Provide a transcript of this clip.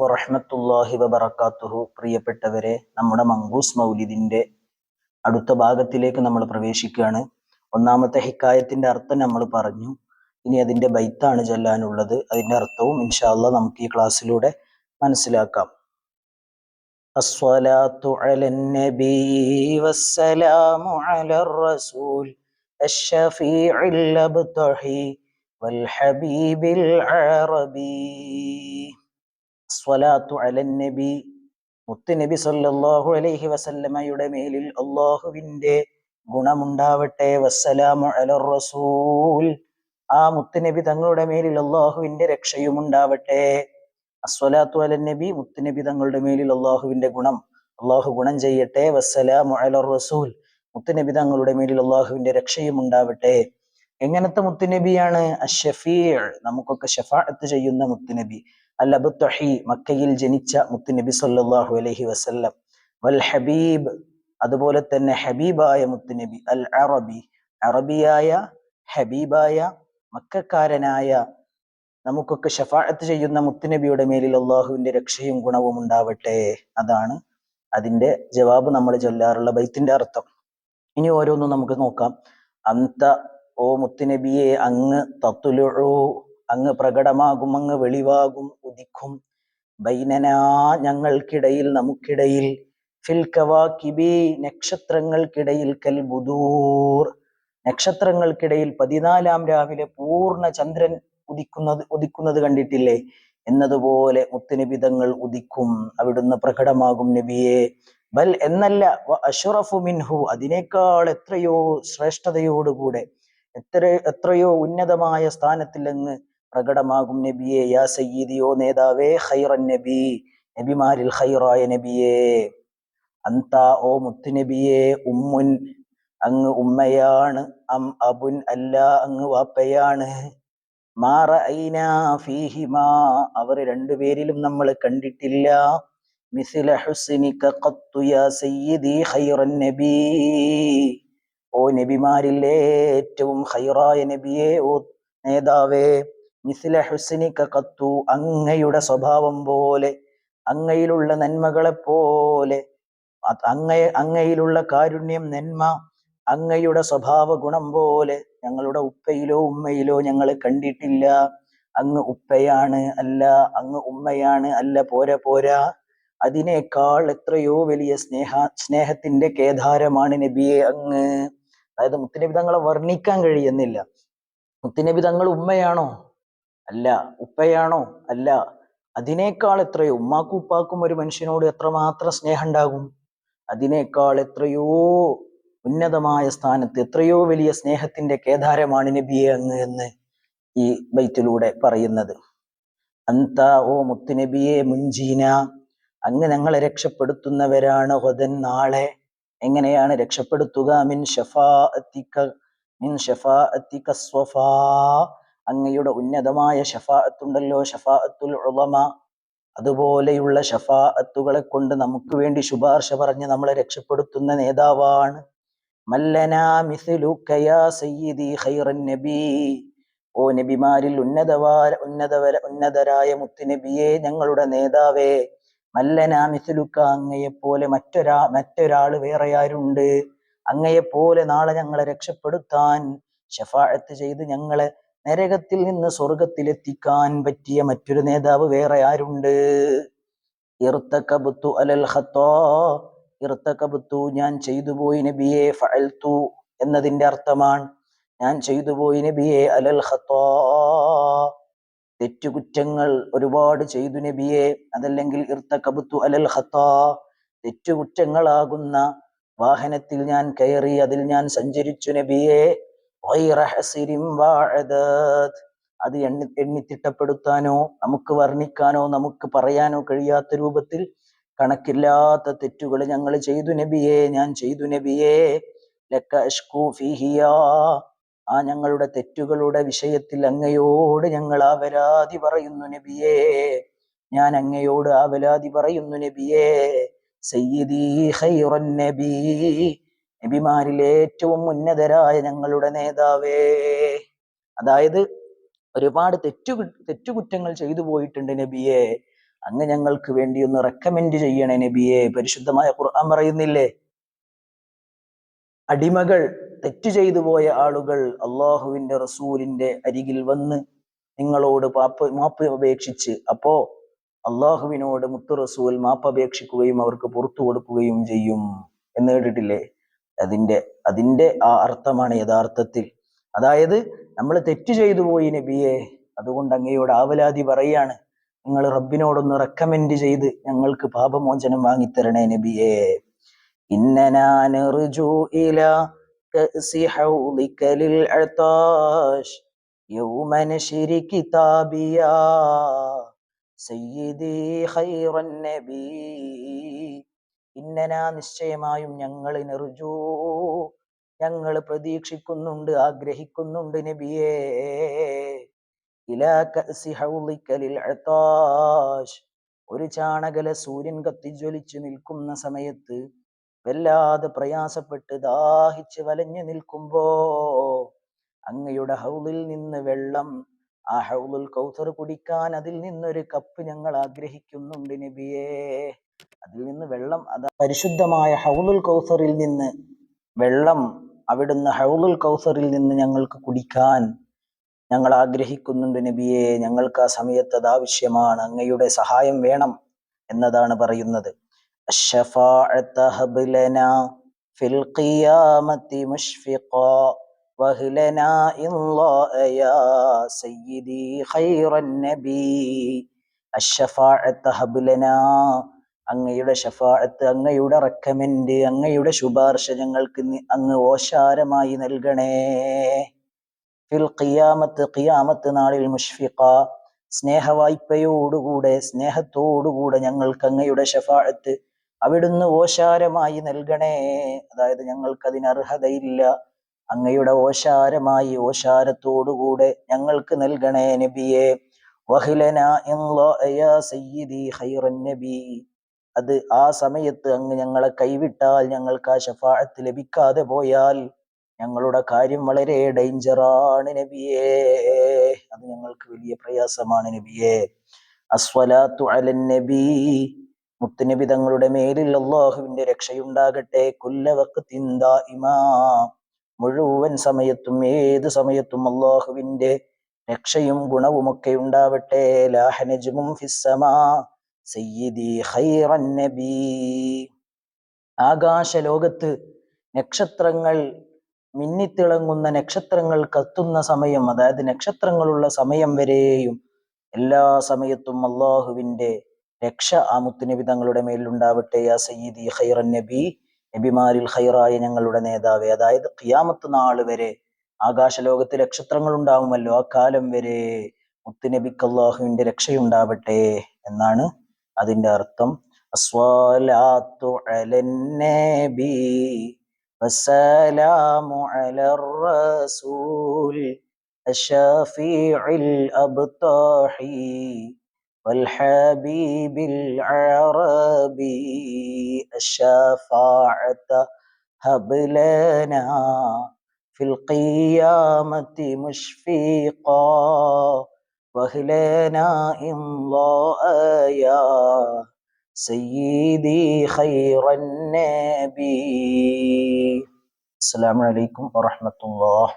വറഹ്മത്തുള്ളാഹി വബറകാതുഹു. പ്രിയപ്പെട്ടവരെ, നമ്മുടെ മങ്കൂസ് മൗലിദിന്റെ അടുത്ത ഭാഗത്തിലേക്ക് നമ്മൾ പ്രവേശിക്കുകയാണ്. ഒന്നാമത്തെ ഹിക്കായത്തിന്റെ അർത്ഥം നമ്മൾ പറഞ്ഞു. ഇനി അതിന്റെ ബൈത്താണ് ചൊല്ലാനുള്ളത്. അതിന്റെ അർത്ഥവും ഇൻഷാ അല്ലാഹ് നമുക്ക് ഈ ക്ലാസ്സിലൂടെ മനസ്സിലാക്കാം. അസ്സലാത്തു അലൻ നബി വസ്സലാമു അലർ റസൂൽ അശ്ശഫീഉൽ അബ്തഹി വൽ ഹബീബിൽ അറബി. സ്വലാത്തു അലൻ നബി, മുത്ത് നബി സല്ലല്ലാഹു അലൈഹി വസല്ലമയുടെ മേലിൽ അല്ലാഹുവിന്റെ ഗുണമുണ്ടാവട്ടെ. വസ്സലാമു അലർ റസൂൽ, ആ മുത്ത് നബി തങ്ങളുടെ മേലിൽ അല്ലാഹുവിന്റെ രക്ഷയും ഉണ്ടാവട്ടെ. അസ്സലാത്തു അലൻ നബി, മുത്ത് നബി തങ്ങളുടെ മേലിൽ അല്ലാഹുവിന്റെ ഗുണം, അല്ലാഹു ഗുണം ചെയ്യട്ടെ. വസ്സലാമു അലർ റസൂൽ, മുത്ത് നബി തങ്ങളുടെ മേലിൽ അല്ലാഹുവിന്റെ രക്ഷയും ഉണ്ടാവട്ടെ. എങ്ങനത്തെ മുത്തുനബിയാണ്? അഷ്ഷഫീഅ്, നമുക്കൊക്കെ ശഫാഅത്ത് ചെയ്യുന്ന മുത്തുനബി. അൽ അബ്തഹി, മക്കയിൽ ജനിച്ച മുത്തുനബി സല്ലല്ലാഹു അലൈഹി വസല്ലം. വൽ ഹബീബ്, അതുപോലെ തന്നെ ഹബീബായ മുത്തുനബി. അൽ അറബി, അറബിയായ ഹബീബായ മക്കക്കാരനായ നമുക്കൊക്കെ ശഫാഅത്ത് ചെയ്യുന്ന മുത്തുനബിയുടെ മേലിൽ അല്ലാഹുവിന്റെ രക്ഷയും ഗുണവും ഉണ്ടാവട്ടെ. അതാണ് അതിന്റെ ജവാബ് നമ്മൾ ചൊല്ലാറുള്ള ബൈത്തിന്റെ അർത്ഥം. ഇനി ഓരോന്നും നമുക്ക് നോക്കാം. അന്ത, ഓ മുത്തുനബിയെ, അങ്ങ്, തത്ലുഉ, അങ്ങ് പ്രകടമാകും, അങ്ങ് വെളിവാകും, ഉദിക്കും, ബൈനനാ, ഞങ്ങൾക്കിടയിൽ, നമുക്കിടയിൽ, ഫിൽ കവാകിബി, നക്ഷത്രങ്ങൾക്കിടയിൽ, കൽ ബുദൂർ, നക്ഷത്രങ്ങൾക്കിടയിൽ 14-ാം രാവിലെ പൂർണ്ണ ചന്ദ്രൻ ഉദിക്കുന്നത് കണ്ടിട്ടില്ലേ? എന്നതുപോലെ മുത്തുനബി തങ്ങൾ ഉദിക്കും, അവിടുന്ന് പ്രകടമാകും നബിയെ. ബൽ, എന്നല്ല, അഷ്റഫു മിൻഹു, അതിനേക്കാൾ എത്രയോ ശ്രേഷ്ഠതയോടുകൂടെ, എത്രയോ ഉന്നതമായ സ്ഥാനത്തിൽ അങ്ങ് പ്രകടമാകും നബിയെ. യാ സയ്യിദി, ഓ നേതാവേ, ഖൈറൻ നബി, നബിമാരിൽ ഖൈറായ നബിയെ. അന്ത, ഓ മുത്തുനബിയെ, ഉമ്മുൻ, അങ്ങ് ഉമ്മയാണ്, അം അബുൻ, അല്ല അങ്ങ് വാപ്പയാണ്. മാ റഅയ്നാ ഫീഹിമാ, അവർ രണ്ടുപേരിലും നമ്മൾ കണ്ടിട്ടില്ല. മിസ്ല ഹുസ്നിക ഖത്തു യാ സയ്യിദി ഖൈറൻ നബി, ഓ നബിമാരിൽ ഏറ്റവും ഖൈറായ നബിയെ, ഓ നേതാവേ. മിസ്ല ഹുസ്നിക ഖത്തു, അങ്ങയുടെ സ്വഭാവം പോലെ, അങ്ങയിലുള്ള നന്മകളെ പോലെ, അങ്ങയിലുള്ള കാരുണ്യം, നന്മ, അങ്ങയുടെ സ്വഭാവ ഗുണം പോലെ ഞങ്ങളുടെ ഉപ്പയിലോ ഉമ്മയിലോ ഞങ്ങൾ കണ്ടിട്ടില്ല. അങ്ങ് ഉപ്പയാണ്, അല്ല അങ്ങ് ഉമ്മയാണ്, അല്ല, പോരാ, അതിനേക്കാൾ എത്രയോ വലിയ സ്നേഹത്തിന്റെ കേദാരമാണ് നബിയെ അങ്ങ്. അതായത് മുത്തുനബി തങ്ങളെ വർണ്ണിക്കാൻ കഴിയുന്നില്ല. മുത്തുനബി തങ്ങൾ ഉമ്മയാണോ? അല്ല. ഉപ്പയാണോ? അല്ല. അതിനേക്കാൾ എത്രയോ, ഉമ്മാക്കും ഉപ്പാക്കും ഒരു മനുഷ്യനോട് എത്രമാത്രം സ്നേഹം ഉണ്ടാകും? അതിനേക്കാൾ എത്രയോ ഉന്നതമായ സ്ഥാനത്ത്, എത്രയോ വലിയ സ്നേഹത്തിന്റെ കേദാരമാണ് നബിയെ അങ്ങ് എന്ന് ഈ ബൈത്തിലൂടെ പറയുന്നത്. അന്ത, ഓ മുത്തുനബിയെ, മുൻജീന, അങ്ങ് ഞങ്ങളെ രക്ഷപ്പെടുത്തുന്നവരാണ്. ഗദൻ, നാളെ. എങ്ങനെയാണ് രക്ഷപ്പെടുത്തുക? മിൻ ഷഫാഅത്തിക സ്വഫാ, അങ്ങയുടെ ഉന്നതമായ ഷഫാഅത്തുണ്ടല്ലോ, ഷഫാഅത്തുൽ ഉളമ, അതുപോലെയുള്ള ഷഫാഅത്തുകളെ കൊണ്ട് നമുക്ക് വേണ്ടി ശുപാർശ പറഞ്ഞ് നമ്മളെ രക്ഷപ്പെടുത്തുന്ന നേതാവാണ്. മല്ലനാ മിസ്ലുക യാ സയ്യിദി ഖൈറൻ നബി, ഓ നബിമാരിൽ ഉന്നതരായ മുത്തുനബിയെ, ഞങ്ങളുടെ നേതാവേ. മല്ലനാ മിസ്ലുക, അങ്ങയെപ്പോലെ മറ്റൊരാള് വേറെ ആരുണ്ട്? അങ്ങയെപ്പോലെ നാളെ ഞങ്ങളെ രക്ഷപ്പെടുത്താൻ, ശഫാഅത്ത് ചെയ്ത് ഞങ്ങളെ നരകത്തിൽ നിന്ന് സ്വർഗത്തിലെത്തിക്കാൻ പറ്റിയ മറ്റൊരു നേതാവ് വേറെ ആരുണ്ട്? ഇർതകബ്തു അലൽ ഖത്താ, ഇർതകബ്തു, ഞാൻ ചെയ്തു പോയി നബിയെ. ഫഅൽതു എന്നതിന്റെ അർത്ഥമാണ് ഞാൻ ചെയ്തു പോയി നബിയെ. അലൽ ഖത്താ, തെറ്റുകുറ്റങ്ങൾ ഒരുപാട് ചെയ്തു നബിയെ. അതല്ലെങ്കിൽ ഇർതകബ്തു അലൽ ഖത്താ, തെറ്റുകുറ്റങ്ങളാകുന്ന വാഹനത്തിൽ ഞാൻ കയറി, അതിൽ ഞാൻ സഞ്ചരിച്ചു നബിയെ. ഗൈറ ഹസിരിൻ വഅദദ്, അത് എണ്ണിത്തിട്ടപ്പെടുത്താനോ നമുക്ക് വർണ്ണിക്കാനോ നമുക്ക് പറയാനോ കഴിയാത്ത രൂപത്തിൽ കണക്കില്ലാത്ത തെറ്റുകൾ ഞങ്ങൾ ചെയ്തു നബിയെ, ഞാൻ ചെയ്തു നബിയെ. ലക അഷ്കു ഫീഹിയാ, ആ ഞങ്ങളുടെ തെറ്റുകളുടെ വിഷയത്തിൽ അങ്ങയോട് ഞങ്ങൾ ആവലാതി പറയുന്നു നബിയെ, ഞാൻ അങ്ങയോട് ആവലാതി പറയുന്നു നബിയെ. സയ്യിദി ഖൈറൻ നബി, നബിമാരിലെ ഏറ്റവും ഉന്നതരായ ഞങ്ങളുടെ നേതാവേ. അതായത് ഒരുപാട് തെറ്റുകുറ്റങ്ങൾ ചെയ്തു പോയിട്ടുണ്ട് നബിയെ. അങ്ങ് ഞങ്ങൾക്ക് വേണ്ടി ഒന്ന് റെക്കമെൻഡ് ചെയ്യണേ നബിയെ. പരിശുദ്ധമായ ഖുർആൻ പറയുന്നില്ലേ, അടിമകൾ, തെറ്റ് ചെയ്തു പോയ ആളുകൾ അള്ളാഹുവിന്റെ റസൂലിന്റെ അരികിൽ വന്ന് നിങ്ങളോട് മാപ്പ് അപേക്ഷിച്ച്, അപ്പോ അള്ളാഹുവിനോട് മുത്തു റസൂൽ മാപ്പ് അപേക്ഷിക്കുകയും അവർക്ക് പുറത്തു കൊടുക്കുകയും ചെയ്യും എന്ന് കേട്ടിട്ടില്ലേ? അതിന്റെ ആ അർത്ഥമാണ് യഥാർത്ഥത്തിൽ. അതായത് നമ്മൾ തെറ്റ് ചെയ്തു പോയി നബിയെ, അതുകൊണ്ട് അങ്ങയോട് ആവലാതി പറയാണ്, നിങ്ങൾ റബ്ബിനോടൊന്ന് റെക്കമെൻഡ് ചെയ്ത് ഞങ്ങൾക്ക് പാപമോചനം വാങ്ങിത്തരണേ നബിയെ. ഇന്നനാ നർജു ഇലാ കഅസി ഹൗളിക ലിൽ അതാഷ് യൗമ നശ്രി കിതാബിയാ സയ്യിദി ഖൈറൻ നബി. ഇന്നനാ നിശ്ചയമായും ഞങ്ങൾ, നർജു ഞങ്ങൾ പ്രതീക്ഷിക്കുന്നുണ്ട്, ആഗ്രഹിക്കുന്നുണ്ട് നബിയേ, ഇലാ കഅസി ഹൗളിക ലിൽ അതാഷ്, ഒരു ചാണകല സൂര്യൻ കത്തിജ്വലിച്ചു നിൽക്കുന്ന സമയത്ത് വല്ലാതെ പ്രയാസപ്പെട്ട് ദാഹിച്ച് വലഞ്ഞു നിൽക്കുമ്പോ അങ്ങയുടെ ഹൗളിൽ നിന്ന് വെള്ളം, ആ ഹൗളുൽ കൗസർ കുടിക്കാൻ അതിൽ നിന്നൊരു കപ്പ് ഞങ്ങൾ ആഗ്രഹിക്കുന്നുണ്ട് നബിയേ. അതിൽ നിന്ന് വെള്ളം, അതാ പരിശുദ്ധമായ ഹൗളുൽ കൗസറിൽ നിന്ന് വെള്ളം, അവിടുന്ന് ഹൗളുൽ കൗസറിൽ നിന്ന് ഞങ്ങൾക്ക് കുടിക്കാൻ ഞങ്ങൾ ആഗ്രഹിക്കുന്നുണ്ട് നബിയെ. ഞങ്ങൾക്ക് ആ സമയത്ത് അത് ആവശ്യമാണ്, അങ്ങയുടെ സഹായം വേണം എന്നതാണ് പറയുന്നത്. الشفاعة هب لنا في القيامة مشفقا وهلنا إضلاء يا سيدي خير النبي. الشفاعة هب لنا, അങ്ങയുടെ ഷഫാഅത്ത്, അങ്ങയുടെ റെക്കമെൻഡ്, അങ്ങയുടെ ശുപാർശ ഞങ്ങൾക്ക് അങ്ങ് ഓശാരമായി നൽകണേ. ഫിൽ ഖിയാമത്ത്, ഖിയാമത്ത് നാളിൽ, മുഷ്ഫിഖ സ്നേഹവായ്പയോടുകൂടെ, സ്നേഹത്തോടുകൂടെ ഞങ്ങൾക്ക് അങ്ങയുടെ ഷഫാഅത്ത് അവിടുന്ന് ഓശാരമായി നൽകണേ. അതായത് ഞങ്ങൾക്ക് അതിന് അർഹതയില്ല, അങ്ങയുടെ ഓശാരമായി, ഓശാരത്തോടുകൂടെ ഞങ്ങൾക്ക് നൽകണേ നബിയെ. വഹിലനാ യാ സയ്യിദി ഖൈറൻ നബി, അത് ആ സമയത്ത് അങ്ങ് ഞങ്ങളെ കൈവിട്ടാൽ, ഞങ്ങൾക്ക് ആ ഷഫാഅത്ത് ലഭിക്കാതെ പോയാൽ ഞങ്ങളുടെ കാര്യം വളരെ ഡേഞ്ചറാണ് നബിയേ, അത് ഞങ്ങൾക്ക് വലിയ പ്രയാസമാണ് നബിയേ. അസ്വലാത്തു അലൻ നബി, മുത്തുനബി തങ്ങളുടെ മേലിൽ അല്ലാഹുവിന്റെ രക്ഷയുണ്ടാകട്ടെ. കുല്ല വഖ്തിൻ ദായിമാ, മുഴുവൻ സമയത്തും ഏത് സമയത്തും അല്ലാഹുവിന്റെ രക്ഷയും ഗുണവുമൊക്കെ ഉണ്ടാവട്ടെ. ലാഹ നജ്മും ഫിസ്സമാ സയ്യിദി ഖൈറൻ നബി, ആകാശ ലോകത്ത് നക്ഷത്രങ്ങൾ മിന്നിത്തിളങ്ങുന്ന, നക്ഷത്രങ്ങൾ കത്തുന്ന സമയം, അതായത് നക്ഷത്രങ്ങളുള്ള സമയം വരെയും എല്ലാ സമയത്തും അള്ളാഹുവിന്റെ രക്ഷ ആ മുത്തുനബി തങ്ങളുടെ മേലുണ്ടാവട്ടെ. യാ സയ്യിദി ഖൈറൻ നബി, നബിമാരിൽ ഖൈറായ ഞങ്ങളുടെ നേതാവേ. അതായത് ഖിയാമത്ത് നാൾ വരെ ആകാശലോകത്ത് നക്ഷത്രങ്ങൾ ഉണ്ടാവുമല്ലോ, ആ കാലം വരെ മുത്തുനബിക്ക് അള്ളാഹുവിന്റെ രക്ഷയുണ്ടാവട്ടെ എന്നാണ് അതിന്റെ അർത്ഥം. അസ്വലാത്തു അലൻ നബി വസ്സലാമു അലർ റസൂൽ അശ്ശഫീഇൽ അബ്താഹി والحبيب العربي الشفاعة هب لنا في القيامة مشفقا وهلنا إمضاء يا سيدي خير النبي. السلام عليكم ورحمة الله.